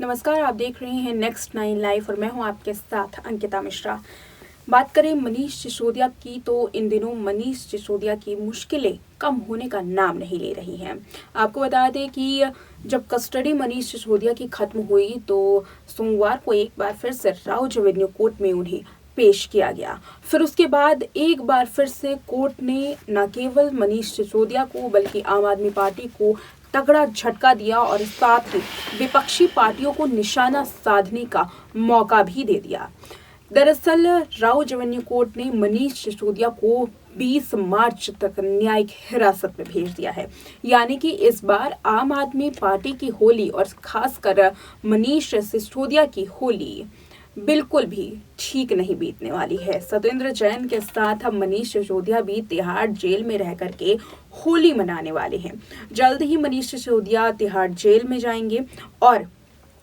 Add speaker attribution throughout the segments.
Speaker 1: नमस्कार, आप देख रहे हैं नेक्स्ट 9 लाइव और मैं हूं आपके साथ अंकिता मिश्रा। बात करें मनीष सिसोदिया की तो इन दिनों मनीष सिसोदिया की मुश्किलें कम होने का नाम नहीं ले रही हैं। आपको बता दें कि जब कस्टडी मनीष सिसोदिया की खत्म हुई तो सोमवार को एक बार फिर से राउज एवेन्यू कोर्ट में उन्हें पेश किया गया। फिर उसके बाद एक बार फिर से कोर्ट ने न केवल मनीष सिसोदिया को बल्कि आम आदमी पार्टी को तगड़ा झटका दिया और साथ ही विपक्षी पार्टियों को निशाना साधने का मौका भी दे दिया। दरअसल राउज एवेन्यू कोर्ट ने मनीष सिसोदिया को 20 मार्च तक न्यायिक हिरासत में भेज दिया है। यानी कि इस बार आम आदमी पार्टी की होली और खासकर मनीष सिसोदिया की होली बिल्कुल भी ठीक नहीं बीतने वाली है। सत्येंद्र जैन के साथ अब मनीष सिसोदिया भी तिहाड़ जेल में रह करके होली मनाने वाले हैं। जल्द ही मनीष सिसोदिया तिहाड़ जेल में जाएंगे और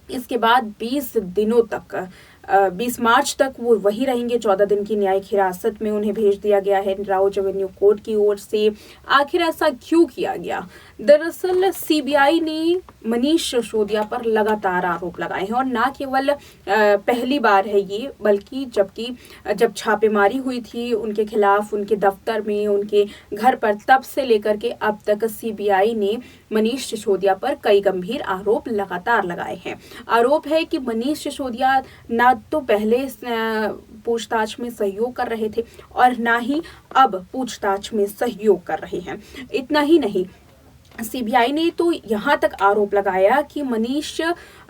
Speaker 1: इसके बाद 20 मार्च तक वो वही रहेंगे। 14 दिन की न्यायिक हिरासत में उन्हें भेज दिया गया है राउज एवेन्यू कोर्ट की ओर से। आखिर ऐसा क्यों किया गया? दरअसल सीबीआई ने मनीष सिसोदिया पर लगातार आरोप लगाए हैं और ना केवल पहली बार है ये, बल्कि जब छापेमारी हुई थी उनके खिलाफ, उनके दफ्तर में, उनके घर पर, तब से लेकर के अब तक सीबीआई ने मनीष सिसोदिया पर कई गंभीर आरोप लगातार लगाए हैं। आरोप है कि मनीष सिसोदिया ना तो पहले पूछताछ में सहयोग कर रहे थे और ना ही अब पूछताछ में सहयोग कर रहे हैं। इतना ही नहीं, सीबीआई ने तो यहाँ तक आरोप लगाया कि मनीष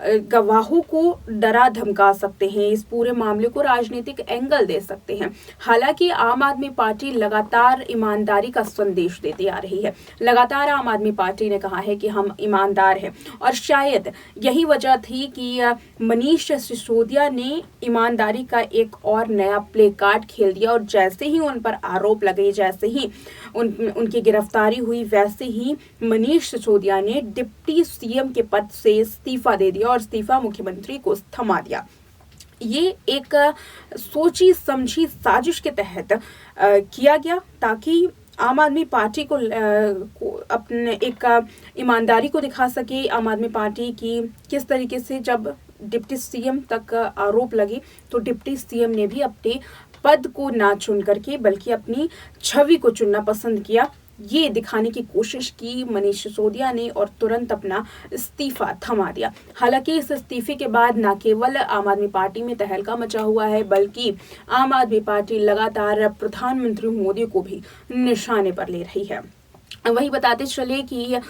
Speaker 1: गवाहों को डरा धमका सकते हैं, इस पूरे मामले को राजनीतिक एंगल दे सकते हैं। हालांकि आम आदमी पार्टी लगातार ईमानदारी का संदेश देती आ रही है। लगातार आम आदमी पार्टी ने कहा है कि हम ईमानदार हैं और शायद यही वजह थी कि मनीष सिसोदिया ने ईमानदारी का एक और नया प्ले कार्ड खेल दिया और जैसे ही उन पर आरोप लगे, जैसे ही उनकी गिरफ्तारी हुई, वैसे ही मनीष सिसोदिया ने डिप्टी सीएम के पद से इस्तीफा दे दिया और इस्तीफा मुख्यमंत्री को थमा दिया। ये एक सोची समझी साजिश के तहत किया गया ताकि आम आदमी पार्टी को अपने एक ईमानदारी को दिखा सके। आम आदमी पार्टी की किस तरीके से जब डिप्टी सीएम तक आरोप लगे तो डिप्टी सीएम ने भी अपने पद को ना चुन करके बल्कि अपनी छवि को चुनना पसंद किया, ये दिखाने की कोशिश की मनीष सिसोदिया ने और तुरंत अपना इस्तीफा थमा दिया। हालांकि इस इस्तीफे के बाद न केवल आम आदमी पार्टी में तहलका मचा हुआ है बल्कि आम आदमी पार्टी लगातार प्रधानमंत्री मोदी को भी निशाने पर ले रही है। वही बताते चले कि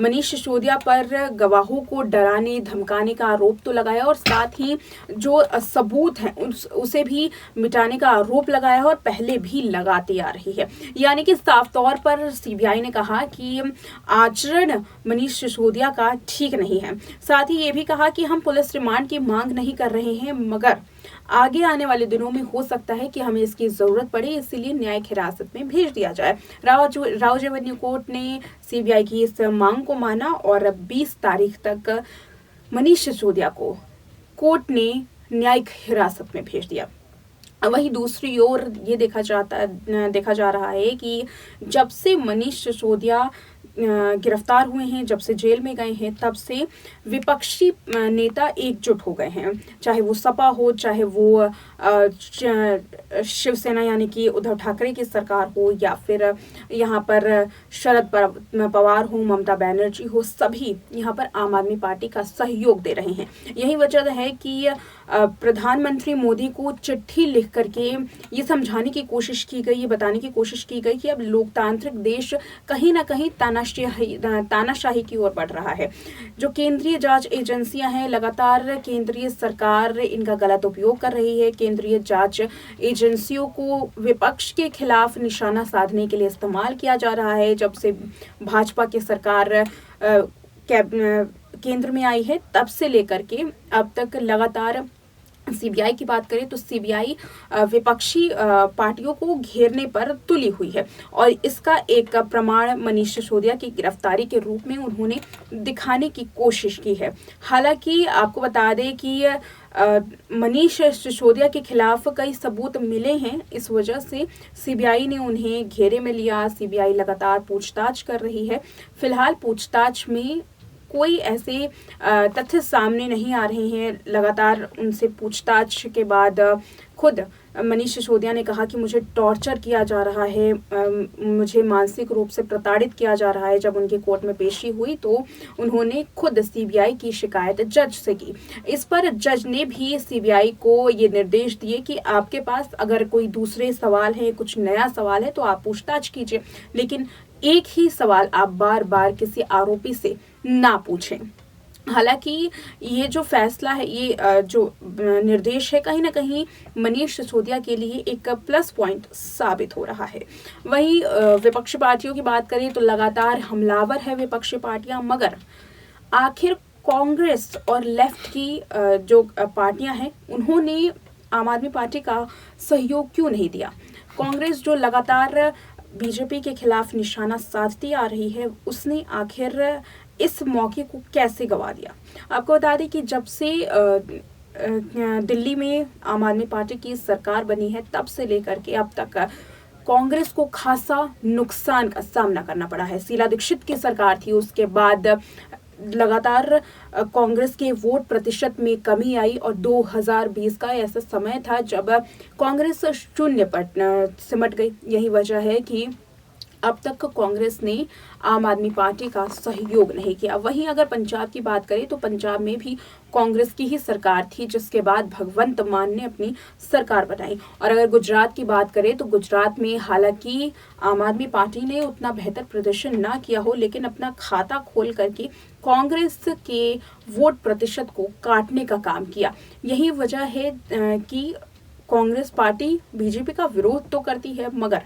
Speaker 1: मनीष सिसोदिया पर गवाहों को डराने धमकाने का आरोप तो लगाया और साथ ही जो सबूत हैं उसे भी मिटाने का आरोप लगाया और पहले भी लगाती आ रही है। यानी कि साफ तौर पर सीबीआई ने कहा कि आचरण मनीष सिसोदिया का ठीक नहीं है। साथ ही ये भी कहा कि हम पुलिस रिमांड की मांग नहीं कर रहे हैं, मगर आगे आने वाले दिनों में हो सकता है कि हमें इसकी जरूरत पड़े, इसीलिए न्यायिक हिरासत में भेज दिया जाए। राउज एवेन्यू कोर्ट ने सीबीआई की इस मांग को माना और 20 तारीख तक मनीष सिसोदिया को कोर्ट ने न्यायिक हिरासत में भेज दिया। वहीं दूसरी ओर ये देखा जा रहा है कि जब से मनीष सिसोदिया गिरफ्तार हुए हैं, जब से जेल में गए हैं, तब से विपक्षी नेता एकजुट हो गए हैं। चाहे वो सपा हो, चाहे वो शिवसेना यानी कि उद्धव ठाकरे की सरकार हो, या फिर यहाँ पर शरद पवार हो, ममता बनर्जी हो, सभी यहाँ पर आम आदमी पार्टी का सहयोग दे रहे हैं। यही वजह है कि प्रधानमंत्री मोदी को चिट्ठी लिख करके ये समझाने की कोशिश की गई, ये बताने की कोशिश की गई कि अब लोकतांत्रिक देश कहीं ना कहीं तानाशाही की ओर बढ़ रहा है। जो केंद्रीय जांच एजेंसियां हैं, लगातार केंद्रीय सरकार इनका गलत उपयोग कर रही है। केंद्रीय जांच एजेंसियों को विपक्ष के खिलाफ निशाना साधने के लिए इस्तेमाल किया जा रहा है। जब से भाजपा की सरकार केंद्र में आई है तब से लेकर के अब तक लगातार सीबीआई की बात करें तो सीबीआई विपक्षी पार्टियों को घेरने पर तुली हुई है और इसका एक प्रमाण मनीष सिसोदिया की गिरफ्तारी के रूप में उन्होंने दिखाने की कोशिश की है। हालांकि आपको बता दें कि मनीष सिसोदिया के खिलाफ कई सबूत मिले हैं, इस वजह से सीबीआई ने उन्हें घेरे में लिया। सीबीआई लगातार पूछताछ कर रही है। फिलहाल पूछताछ में कोई ऐसे तथ्य सामने नहीं आ रहे हैं। लगातार उनसे पूछताछ के बाद खुद मनीष सिसोदिया ने कहा कि मुझे टॉर्चर किया जा रहा है, मुझे मानसिक रूप से प्रताड़ित किया जा रहा है। जब उनकी कोर्ट में पेशी हुई तो उन्होंने खुद सीबीआई की शिकायत जज से की। इस पर जज ने भी सीबीआई को ये निर्देश दिए कि आपके पास अगर कोई दूसरे सवाल है, कुछ नया सवाल है तो आप पूछताछ कीजिए, लेकिन एक ही सवाल आप बार बार किसी आरोपी से ना पूछें। हालांकि ये जो फैसला है, ये जो निर्देश है, कहीं ना कहीं मनीष सिसोदिया के लिए एक प्लस पॉइंट साबित हो रहा है। वहीं विपक्षी पार्टियों की बात करें तो लगातार हमलावर है विपक्षी पार्टियां, मगर आखिर कांग्रेस और लेफ्ट की जो पार्टियां हैं उन्होंने आम आदमी पार्टी का सहयोग क्यों नहीं दिया। कांग्रेस जो लगातार बीजेपी के खिलाफ निशाना साधती आ रही है, उसने आखिर इस मौके को कैसे गवा दिया। आपको बता दें कि जब से दिल्ली में आम आदमी पार्टी की सरकार बनी है, तब से लेकर के अब तक कांग्रेस को खासा नुकसान का सामना करना पड़ा है। शीला दीक्षित की सरकार थी, उसके बाद लगातार कांग्रेस के वोट प्रतिशत में कमी आई और 2020 का ऐसा समय था जब कांग्रेस शून्य पर सिमट गई। यही वजह है कि अब तक कांग्रेस ने आम आदमी पार्टी का सहयोग नहीं किया। वहीं अगर पंजाब की बात करें तो पंजाब में भी कांग्रेस की ही सरकार थी, जिसके बाद भगवंत मान ने अपनी सरकार बनाई। और अगर गुजरात की बात करें तो गुजरात में हालांकि आम आदमी पार्टी ने उतना बेहतर प्रदर्शन ना किया हो, लेकिन अपना खाता खोल करके कांग्रेस के वोट प्रतिशत को काटने का काम किया। यही वजह है कि कांग्रेस पार्टी बीजेपी का विरोध तो करती है, मगर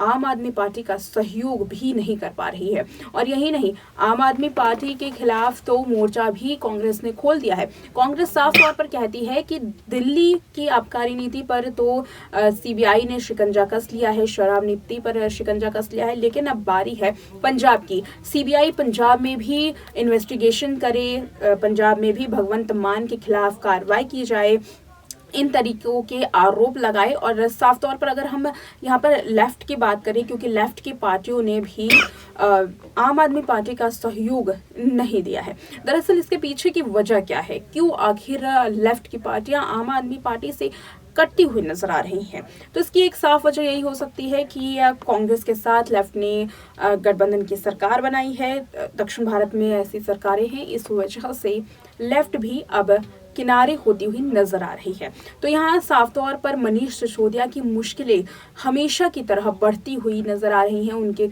Speaker 1: आम आदमी पार्टी का सहयोग भी नहीं कर पा रही है। और यही नहीं, आम आदमी पार्टी के खिलाफ तो मोर्चा भी कांग्रेस ने खोल दिया है। कांग्रेस साफ तौर पर कहती है कि दिल्ली की आबकारी नीति पर तो सीबीआई ने शिकंजा कस लिया है, शराब नीति पर शिकंजा कस लिया है, लेकिन अब बारी है पंजाब की। सीबीआई पंजाब में भी इन्वेस्टिगेशन करे, पंजाब में भी भगवंत मान के खिलाफ कार्रवाई की जाए, इन तरीकों के आरोप लगाए। और साफ तौर पर अगर हम यहाँ पर लेफ्ट की बात करें, क्योंकि लेफ्ट की पार्टियों ने भी आम आदमी पार्टी का सहयोग नहीं दिया है। दरअसल इसके पीछे की वजह क्या है, क्यों आखिर लेफ्ट की पार्टियां आम आदमी पार्टी से कटती हुई नजर आ रही हैं। तो इसकी एक साफ वजह यही हो सकती है कि कांग्रेस के साथ लेफ्ट ने गठबंधन की सरकार बनाई है। दक्षिण भारत में ऐसी सरकारें हैं, इस वजह से लेफ्ट भी अब किनारे होती हुई नजर आ रही है। तो यहाँ साफ तौर पर मनीष सिसोदिया की मुश्किलें हमेशा की तरह बढ़ती हुई नजर आ रही हैं। उनके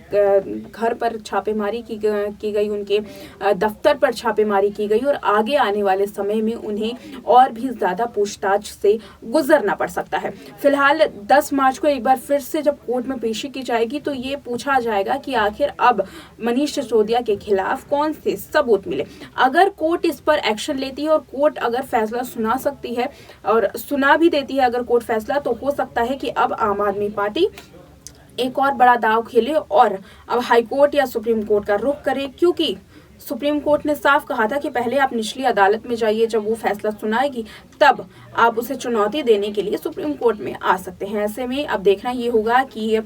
Speaker 1: घर पर छापेमारी की गई, उनके दफ्तर पर छापेमारी की गई और आगे आने वाले समय में उन्हें और भी ज्यादा पूछताछ से गुजरना पड़ सकता है। फिलहाल 10 मार्च को एक बार फिर से जब कोर्ट में पेशी की जाएगी तो ये पूछा जाएगा कि आखिर अब मनीष सिसोदिया के खिलाफ कौन से सबूत मिले। अगर कोर्ट इस पर एक्शन लेती है और कोर्ट अगर फैसला सुना सकती है और सुना भी देती है अगर कोर्ट फैसला, तो हो सकता है कि अब आम आदमी पार्टी एक और बड़ा दांव खेले और अब हाई कोर्ट या सुप्रीम कोर्ट का रुख करे, क्योंकि सुप्रीम कोर्ट ने साफ कहा था कि पहले आप निचली अदालत में जाइए, जब वो फैसला सुनाएगी तब आप उसे चुनौती देने के लिए सुप्रीम कोर्ट में आ सकते हैं। ऐसे में अब देखना ये होगा कि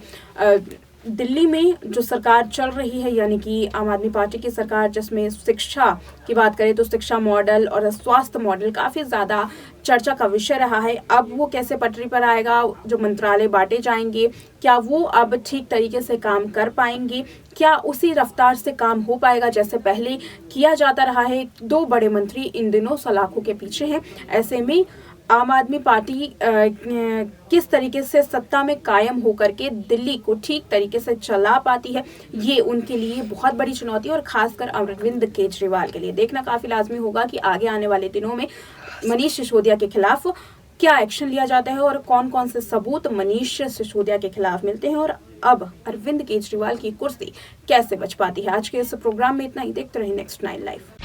Speaker 1: दिल्ली में जो सरकार चल रही है, यानी कि आम आदमी पार्टी की सरकार, जिसमें शिक्षा की बात करें तो शिक्षा मॉडल और स्वास्थ्य मॉडल काफी ज्यादा चर्चा का विषय रहा है। अब वो कैसे पटरी पर आएगा, जो मंत्रालय बांटे जाएंगे क्या वो अब ठीक तरीके से काम कर पाएंगे, क्या उसी रफ्तार से काम हो पाएगा जैसे पहले किया जाता रहा है। 2 बड़े मंत्री इन दिनों सलाखों के पीछे हैं। ऐसे में आम आदमी पार्टी किस तरीके से सत्ता में कायम होकर के दिल्ली को ठीक तरीके से चला पाती है, ये उनके लिए बहुत बड़ी चुनौती है। और खासकर अरविंद केजरीवाल के लिए देखना काफी लाजमी होगा कि आगे आने वाले दिनों में मनीष सिसोदिया के खिलाफ क्या एक्शन लिया जाता है और कौन कौन से सबूत मनीष सिसोदिया के खिलाफ मिलते हैं और अब अरविंद केजरीवाल की कुर्सी कैसे बच पाती है। आज के इस प्रोग्राम में इतना ही। देखते रहिए नेक्स्ट 9 लाइव।